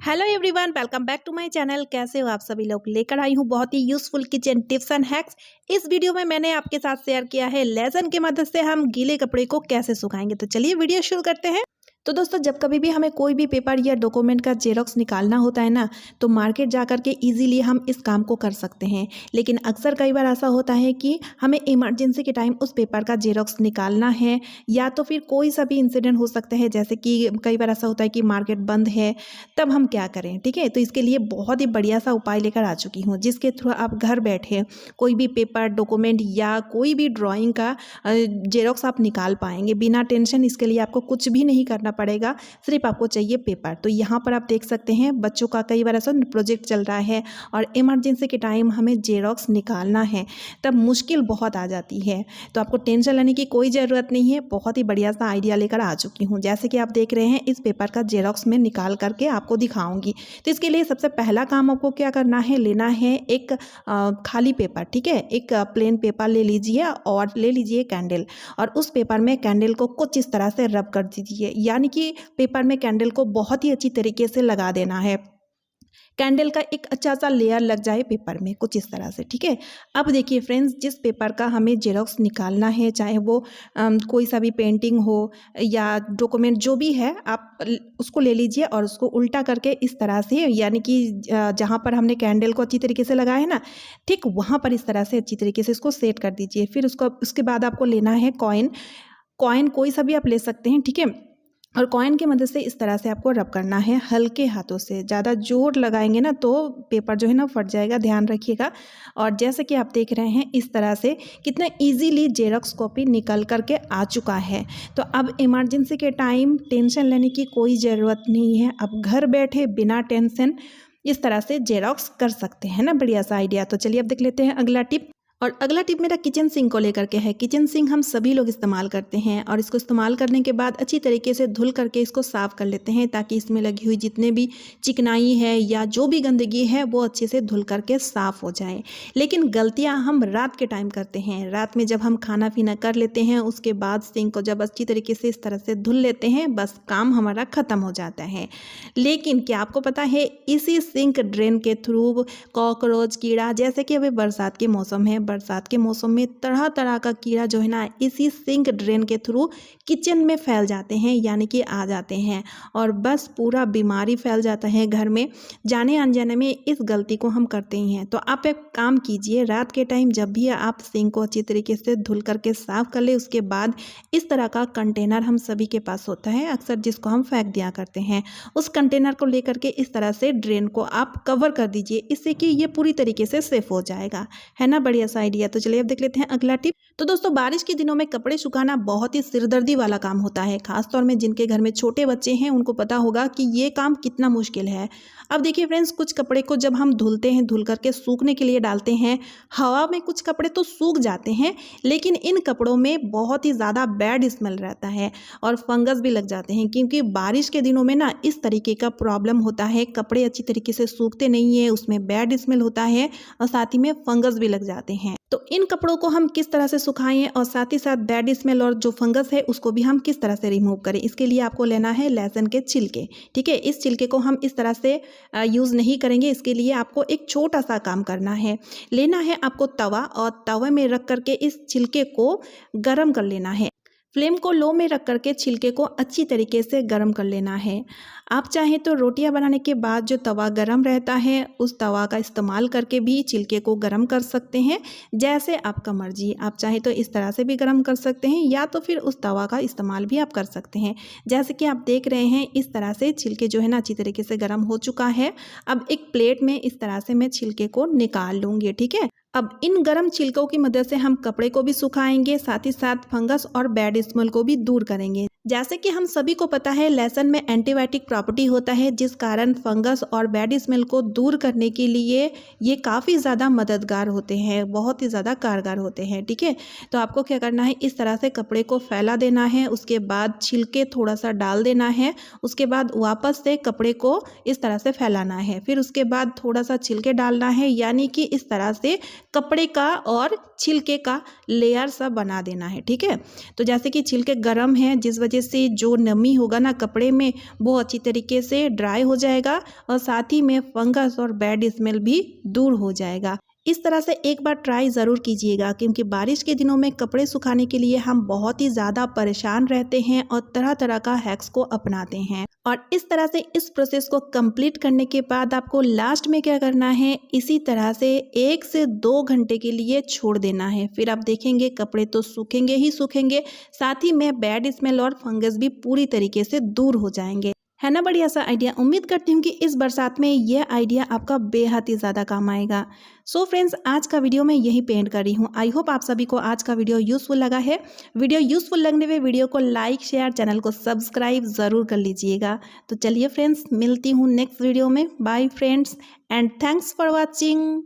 Hello everyone, welcome back to my channel. कैसे हो आप सभी लोग? लेकर आई हूँ बहुत ही useful kitchen tips and hacks. इस वीडियो में मैंने आपके साथ शेयर किया है लेसन की मदद से हम गीले कपड़े को कैसे सुखाएंगे। तो चलिए वीडियो शुरू करते हैं। तो दोस्तों, जब कभी भी हमें कोई भी पेपर या डॉक्यूमेंट का जेरोक्स निकालना होता है ना, तो मार्केट जा कर के ईजिली हम इस काम को कर सकते हैं। लेकिन अक्सर कई बार ऐसा होता है कि हमें इमरजेंसी के टाइम उस पेपर का जेरोक्स निकालना है, या तो फिर कोई सा भी इंसिडेंट हो सकता है, जैसे कि कई बार ऐसा होता है कि मार्केट बंद है, तब हम क्या करें। ठीक है, तो इसके लिए बहुत ही बढ़िया सा उपाय लेकर आ चुकी हूँ, जिसके थ्रू आप घर बैठे कोई भी पेपर डॉक्यूमेंट या कोई भी ड्राइंग का जेरोक्स आप निकाल पाएंगे बिना टेंशन। इसके लिए आपको कुछ भी नहीं करना पड़ेगा, सिर्फ आपको चाहिए पेपर। तो यहाँ पर आप देख सकते हैं, बच्चों का कई बार ऐसा प्रोजेक्ट चल रहा है और इमरजेंसी के टाइम हमें जेरोक्स निकालना है, तब मुश्किल बहुत आ जाती है। तो आपको टेंशन लेने की कोई ज़रूरत नहीं है, बहुत ही बढ़िया सा आइडिया लेकर आ चुकी हूँ। जैसे कि आप देख रहे हैं, इस पेपर का जेरोक्स में निकाल करके आपको दिखाऊंगी। तो इसके लिए सबसे पहला काम आपको क्या करना है, लेना है एक खाली पेपर। ठीक है, एक प्लेन पेपर ले लीजिए और ले लीजिए कैंडल, और उस पेपर में कैंडल को कुछ इस तरह से रब कर दीजिए, यानी कि पेपर में कैंडल को बहुत ही अच्छी तरीके से लगा देना है। कैंडल का एक अच्छा सा लेयर लग जाए पेपर में, कुछ इस तरह से। ठीक है, अब देखिए फ्रेंड्स, जिस पेपर का हमें जेरोक्स निकालना है, चाहे वो कोई सा भी पेंटिंग हो या डॉक्यूमेंट जो भी है, आप उसको ले लीजिए और उसको उल्टा करके इस तरह से, यानी कि जहाँ पर हमने कैंडल को अच्छी तरीके से लगाया है ना, ठीक वहाँ पर इस तरह से अच्छी तरीके से इसको सेट कर दीजिए। फिर उसके बाद आपको लेना है कॉइन। कॉइन कोई सा भी आप ले सकते हैं। ठीक है, और कॉइन की मदद से इस तरह से आपको रब करना है हल्के हाथों से। ज़्यादा जोर लगाएंगे ना तो पेपर जो है ना फट जाएगा, ध्यान रखिएगा। और जैसे कि आप देख रहे हैं, इस तरह से कितना इजीली जेरोक्स कॉपी निकल करके आ चुका है। तो अब इमरजेंसी के टाइम टेंशन लेने की कोई ज़रूरत नहीं है। अब घर बैठे बिना टेंशन इस तरह से जेरोक्स कर सकते हैं ना। बढ़िया सा आइडिया। तो चलिए अब देख लेते हैं अगला टिप। और अगला टिप मेरा किचन सिंक को लेकर के है। किचन सिंक हम सभी लोग इस्तेमाल करते हैं, और इसको इस्तेमाल करने के बाद अच्छी तरीके से धुल करके इसको साफ़ कर लेते हैं, ताकि इसमें लगी हुई जितने भी चिकनाई है या जो भी गंदगी है वो अच्छे से धुल करके साफ़ हो जाए। लेकिन गलतियां हम रात के टाइम करते हैं। रात में जब हम खाना पीना कर लेते हैं, उसके बाद सिंक को जब अच्छी तरीके से इस तरह से धुल लेते हैं, बस काम हमारा ख़त्म हो जाता है। लेकिन क्या आपको पता है, इसी सिंक ड्रेन के थ्रू कॉकरोच, कीड़ा, जैसे कि अभी बरसात के मौसम है, बरसात के मौसम में तरह तरह का कीड़ा जो है ना, इसी सिंक ड्रेन के थ्रू किचन में फैल जाते हैं, यानी कि आ जाते हैं, और बस पूरा बीमारी फैल जाता है घर में। जाने अनजाने में इस गलती को हम करते ही हैं। तो आप एक काम कीजिए, रात के टाइम जब भी आप सिंक को अच्छी तरीके से धुल करके साफ कर ले, उसके बाद इस तरह का कंटेनर हम सभी के पास होता है अक्सर, जिसको हम फेंक दिया करते हैं। उस कंटेनर को लेकर के इस तरह से ड्रेन को आप कवर कर दीजिए, इससे कि ये पूरी तरीके से सेफ हो जाएगा। है ना बढ़िया सा आइडिया। तो चलिए अब देख लेते हैं अगला टिप। तो दोस्तों, बारिश के दिनों में कपड़े सुखाना बहुत ही सिरदर्दी वाला काम होता है। खासतौर में जिनके घर में छोटे बच्चे हैं, उनको पता होगा कि ये काम कितना मुश्किल है। अब देखिए फ्रेंड्स, कुछ कपड़े को जब हम धुलते हैं, धुल करके सूखने के लिए डालते हैं, हवा में कुछ कपड़े तो सूख जाते हैं, लेकिन इन कपड़ों में बहुत ही ज़्यादा बैड स्मेल रहता है और फंगस भी लग जाते हैं, क्योंकि बारिश के दिनों में ना इस तरीके का प्रॉब्लम होता है। कपड़े अच्छी तरीके से सूखते नहीं है, उसमें बैड स्मेल होता है और साथ ही में फंगस भी लग जाते हैं। तो इन कपड़ों को हम किस तरह से सुखाएं और साथ ही साथ बैड स्मेल और जो फंगस है उसको भी हम किस तरह से रिमूव करें, इसके लिए आपको लेना है लहसुन के छिलके। ठीक है, इस छिलके को हम इस तरह से यूज़ नहीं करेंगे। इसके लिए आपको एक छोटा सा काम करना है। लेना है आपको तवा, और तवे में रख करके इस छिलके को गर्म कर लेना है। फ्लेम को लो में रख करके छिलके को अच्छी तरीके से गर्म कर लेना है। आप चाहें तो रोटियां बनाने के बाद जो तवा गर्म रहता है, उस तवा का इस्तेमाल करके भी छिलके को गर्म कर सकते हैं, जैसे आपका मर्जी। आप चाहें तो इस तरह से भी गर्म कर सकते हैं, या तो फिर उस तवा का इस्तेमाल भी आप कर सकते हैं। जैसे कि आप देख रहे हैं, इस तरह से छिलके जो है ना अच्छी तरीके से गर्म हो चुका है। अब एक प्लेट में इस तरह से मैं छिलके को निकाल लूँगी। ठीक है, अब इन गर्म छिलकों की मदद से हम कपड़े को भी सुखाएंगे, साथ ही साथ फंगस और बैड स्मेल को भी दूर करेंगे। जैसे कि हम सभी को पता है, लहसुन में एंटीबायोटिक प्रॉपर्टी होता है, जिस कारण फंगस और बैड स्मेल को दूर करने के लिए ये काफ़ी ज़्यादा मददगार होते हैं, बहुत ही ज़्यादा कारगर होते हैं। ठीक है, तो आपको क्या करना है, इस तरह से कपड़े को फैला देना है, उसके बाद छिलके थोड़ा सा डाल देना है, उसके बाद वापस से कपड़े को इस तरह से फैलाना है, फिर उसके बाद थोड़ा सा छिलके डालना है, यानी कि इस तरह से कपड़े का और छिलके का लेयर सा बना देना है। ठीक है, तो जैसे कि छिलके गर्म हैं, जिस वजह से जो नमी होगा ना कपड़े में वो अच्छी तरीके से ड्राई हो जाएगा और साथ ही में फंगस और बैड स्मेल भी दूर हो जाएगा। इस तरह से एक बार ट्राई ज़रूर कीजिएगा, क्योंकि बारिश के दिनों में कपड़े सुखाने के लिए हम बहुत ही ज़्यादा परेशान रहते हैं और तरह तरह का हैक्स को अपनाते हैं। और इस तरह से इस प्रोसेस को कंप्लीट करने के बाद आपको लास्ट में क्या करना है, इसी तरह से 1 से 2 घंटे के लिए छोड़ देना है। फिर आप देखेंगे कपड़े तो सूखेंगे ही सूखेंगे, साथ ही में बैड स्मेल और फंगस भी पूरी तरीके से दूर हो जाएंगे। है ना बढ़िया सा आइडिया। उम्मीद करती हूँ कि इस बरसात में यह आइडिया आपका बेहद ही ज़्यादा काम आएगा। सो फ्रेंड्स, आज का वीडियो मैं यही पेंट कर रही हूँ। आई होप आप सभी को आज का वीडियो यूज़फुल लगा है। वीडियो यूज़फुल लगने पे वीडियो को लाइक शेयर, चैनल को सब्सक्राइब ज़रूर कर लीजिएगा। तो चलिए फ्रेंड्स, मिलती हूँ नेक्स्ट वीडियो में। Bye friends and thanks for watching.